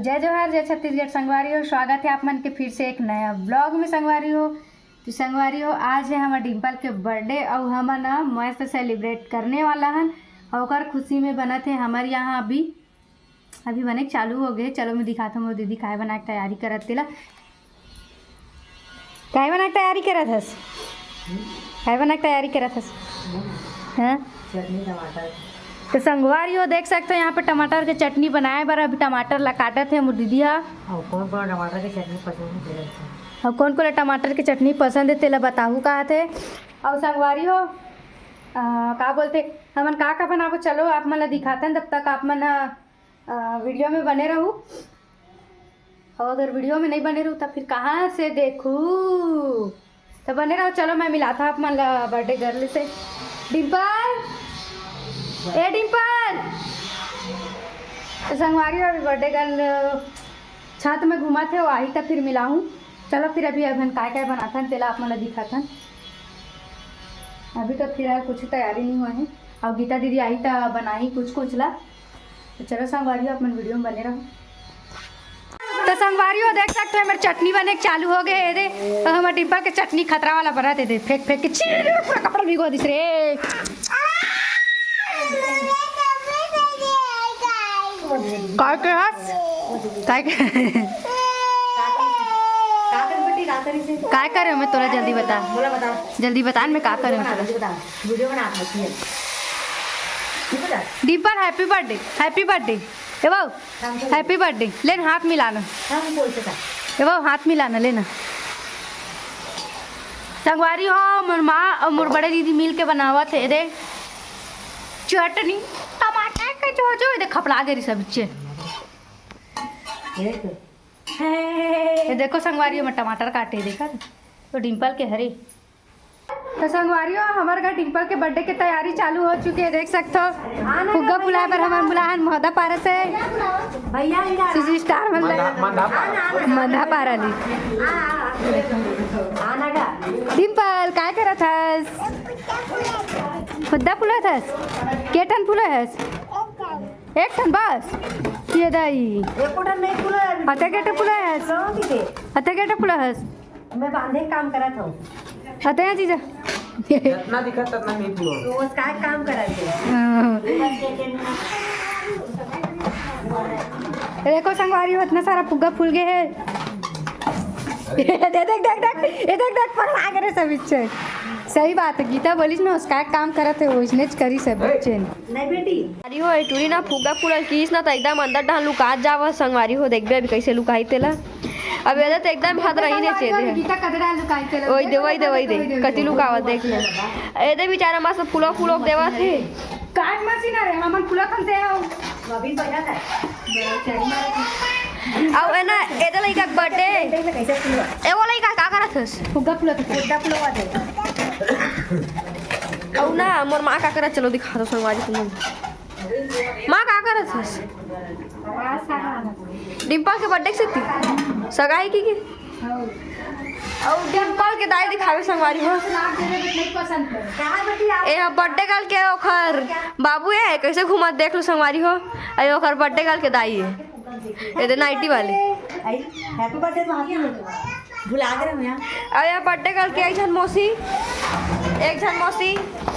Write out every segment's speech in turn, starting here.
जय जोहार जय छत्तीसगढ़ संगवारी हो। स्वागत है आप मन के फिर से एक नया ब्लॉग में संगवारी हो। तो संगवारी हो, आज है हमारे डिम्पल के बर्थडे और हम ना मस्त सेलिब्रेट करने वाला हन और खुशी में बना थे हमारे यहाँ अभी बने चालू हो गए। चलो मैं दिखाता हूँ दीदी काय बना के तैयारी करत तेला। काय बना के तैयारी करत हस? काय बना के तैयारी करत हस? हाँ चटनी टमाटर। तो संगवारी हो देख सकते हो यहाँ पे टमाटर के चटनी बनाए बर अभी टमाटर ला काटत है मोर दीदी हा। और कौन कौन टमाटर की चटनी पसंद है? और कौन कौन टमाटर की चटनी पसंद है तेला बताहू का थे। और संगवारी हो का बोलते हमन का बनाबो, चलो आप मन ला दिखाते हैं। तब तक आप मन वीडियो में बने रहू और अगर वीडियो में नहीं बने रहू तब फिर कहाँ से देखूँ, तो बने रहो। चलो मैं मिलाता आप मन ला बर्थडे गर्ल से। डिम्पल, ए डिम्पल, संगवारी और बर्थडे गर्ल छत में घुमा थे वो आई तब फिर मिलाऊँ। चलो फिर अभी काय बनाता है तेला आप मन दिखाता। अभी तो फिलहाल कुछ तैयारी नहीं हुआ है और गीता दीदी आई तो बनाई कुछ ला। तो चलो संगवारी आप मन वीडियो में बने रहो। तो संगवारी हो देख सकते हो मेरी चटनी बने चालू हो गए दे। तो हमारे डिम्पल के चटनी खतरा वाला बना दे फेंक के पूरा कपड़ा भिगो दिस रे। काय के हस काय काय करे मैं तोरा जल्दी बता, जल्दी बता मैं का करे वीडियो बना है। Dimple happy birthday, happy birthday. ए बाबू हैप्पी बर्थडे, लेना हाथ मिलाना। ए बाबू हाथ मिलाना लेना। संगवारी हो मोर माँ और मोर बड़े दीदी मिल के बनावा थे दे चटनी टमाटर के जो दे खपड़ा गई सब बच्चे। ये देखो संगवारी में टमाटर काटे देखा तो डिम्पल के हरे। तो संगवारी हो हमारे घर डिम्पल के बर्थडे की तैयारी चालू हो चुकी है देख सकते हो। फुग्गा फुलाए पर हमारे बुलाहन मोहदा पारा से भैया स्टार मंदा पारा ली। डिम्पल काय करत हस? खुद्दा फुला थस के ठन फुला हस? एक ठन बस ये दाई अते केटे फुला हस? अते केटे फुला हस? मैं बांधे काम करत हूँ। अते हैं चीजा जितना दिखत उतना नहीं फुलो। रोज का काम कराते। देखो संगवारी हो इतना सारा फुग्गा फूल गए है। देख देख देख देख ये देख देख पकड़ा करे सब बच्चे। सही बात है गीता बोलिस ना उसका काम करत है उसने करी सब बच्चे नहीं बेटी संगवारी हो टूरी ना फुग्गा फूल कीस ना तो एकदम अंदर डाल लुका जावा। संगवारी हो देखबे अभी कैसे लुकाई तेला। अब ये तो एकदम हाथ रही ने चेदे गीता कदरा लुकाई के वही दे कति लुकावा देख ले। ए दे बेचारा मस्त फूलो देवा थे काट मशीन रे हमन फुला खन से आओ अभी बजा है। अब ना एदा लइका बर्थडे कैसे फुलवा ए वो लइका का करत हस? फुग्गा फुला फुलवा फुलवा दे। अब ना मोर मां का करत चलो दिखा दो संगवारी तुम। मां का करत हस? डिम्पल के बर्थडे से थी सगाई की और डिम्पल के दाई दिखावे संगवारी हो। ए बर्थडे गर्ल के ओखर बाबू है कैसे घुमा देख लो संगवारी हो। ए ओखर बर्थडे गर्ल के दाई है ये दे नाइटी वाले। हैप्पी बर्थडे तो हाथी में भुला गए हम यहाँ। अरे बर्थडे गर्ल के एक जन मौसी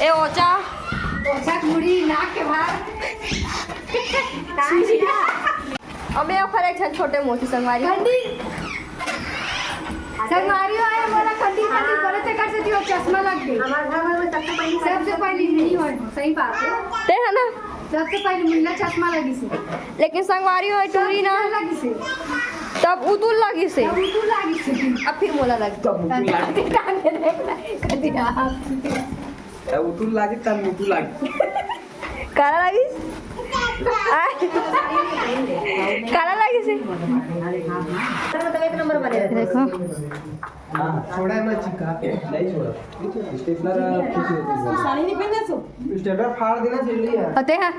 ए ओचा मुड़ी नाक के बाहर और मैं ओखर एक जन छोटे मौसी संगवारी संगवारी आया बोला कंदी बोले थे कर से चश्मा लग गई। हमारे घर में सबसे पहले नहीं हो सही बात है ते है ना सबसे पहले मुन्ना चश्मा लगी से लेकिन संगवारी हो टूरी ना लगी से तब उतुल लगी से तू लगी से अब फिर मोला लगी उतुल लागे तब मुतुल लागे काला लगी काला लगी से तो एक नंबर बने रहते। देखो छोड़ा है ना चिका नहीं छोड़ा स्टेपलर खुशी होती है। साड़ी नहीं पहनना सो स्टेपलर फाड़ देना जल्दी है। होते हैं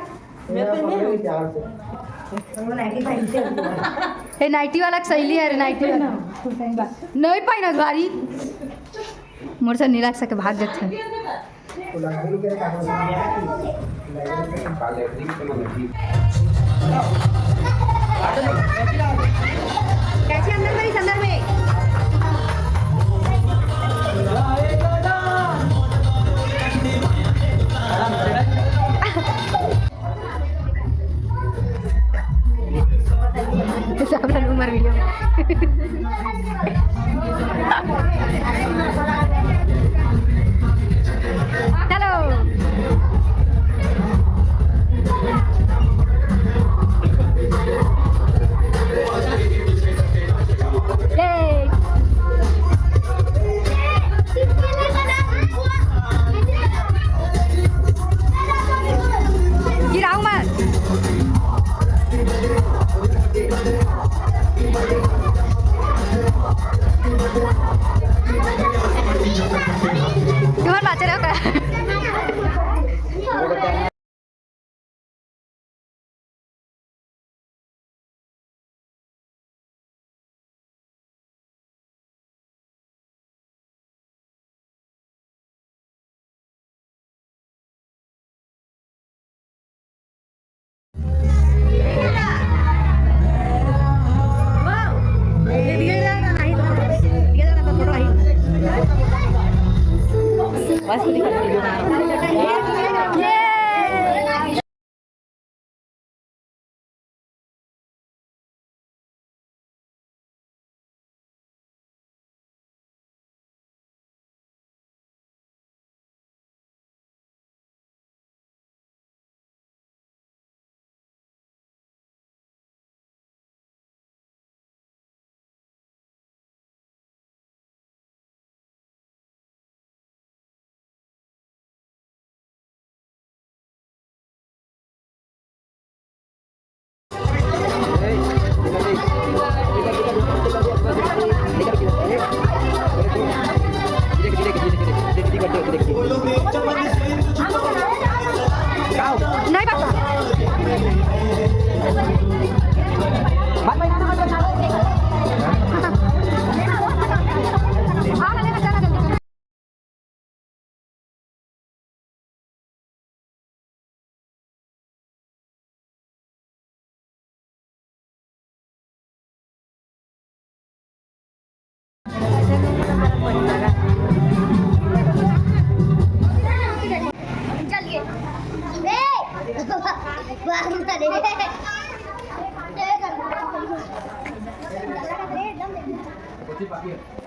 मैं पहन प्यार से हम 95 ये नाइटी वाला सहेली है नाइटी वाला नहीं पाई भारी मोर से नहीं लग सके भाग जाते हैं। काले कैसे अंदर मेरी संदर्भ में Sabar Umar video. Halo. Yay. Gira Umar. Gimana baca deh kak? Naik pak.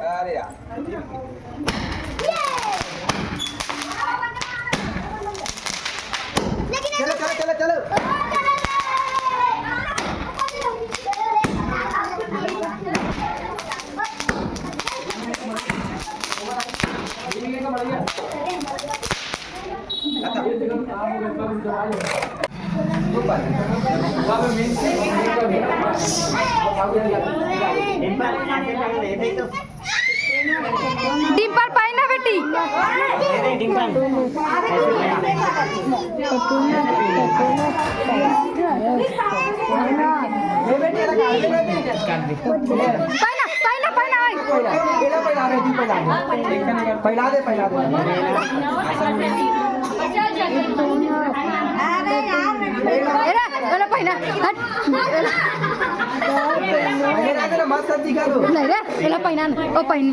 अरे यार चलो चलो चलो चलो डिंपल पाई ना बेटी पहिला दे पहिना मस्त दिखा दो नहीं रे पहिना ओ पहिनी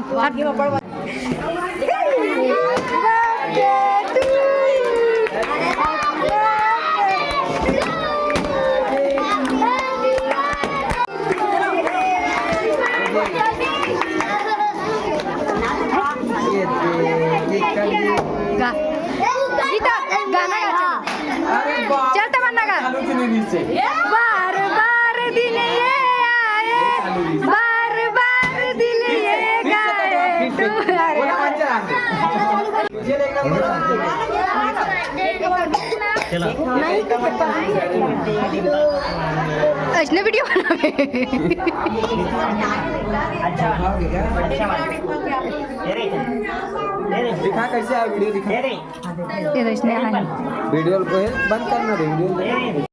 गीता गाना गा चल तमन्ना गा बार बार दिल ये आए बार बार दिल ये गाए ऐसने वीडियो बनावे दिखा कैसे आ वीडियो दिखा ये तो इसने वीडियो को बंद करना वीडियो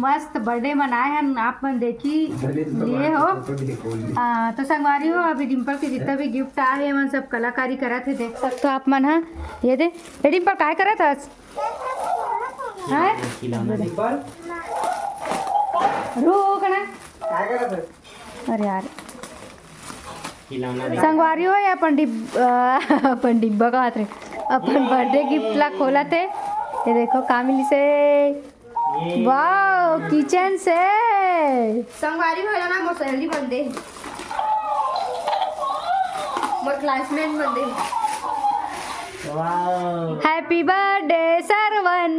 मस्त बर्थडे मनाए हैं आप मन देखी लिए हो। तो संगवारी हो अभी डिम्पल के जितना भी गिफ्ट आए हैं मन सब कलाकारी करत है देख सकते हो आप मन। हाँ ये दे ये डिम्पल काय करत हस हैं रुक ना अरे यार संगवारी हो या अपन डिब्बा का हाथ रे अपन बर्थडे गिफ्ट ला खोला थे। ये देखो कामिली से वाओ किचन से संगवारी हो ना मोर सहेली बंदे मोर क्लासमेट बंदे हैप्पी बर्थडे सरवन।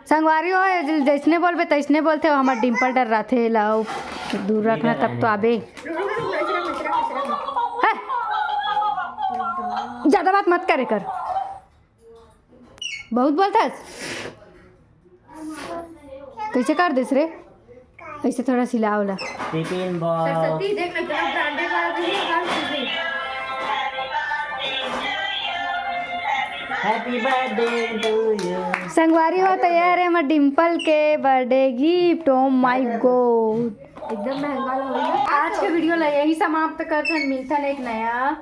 संगवारी हो जैसने बोलबे तैसने बोलते हो। हमार डिम्पल डर रहा थे लाओ दूर रखना तब तो आबे ज्यादा बात मत करे कर बहुत बोलता है। कैसे कर देस रे ऐसे थोड़ा सिलाओ ला सरस्वती देख ना क्या ब्रांडेड वाला भी हैप्पी बर्थडे टू यू। संगवारी हो तैयार है हमार डिम्पल के birthday gift. Oh my God एकदम महंगा लग आज के वीडियो ला यही समाप्त करते हैं। मिलता है एक नया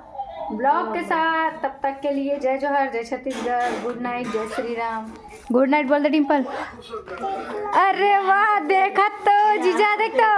ब्लॉग के साथ। तब तक के लिए जय जोहर जय छत्तीसगढ़ गुड नाइट जय श्री राम। गुड नाइट बोल दे डिम्पल। अरे वाह देखा तो जीजा देख तो।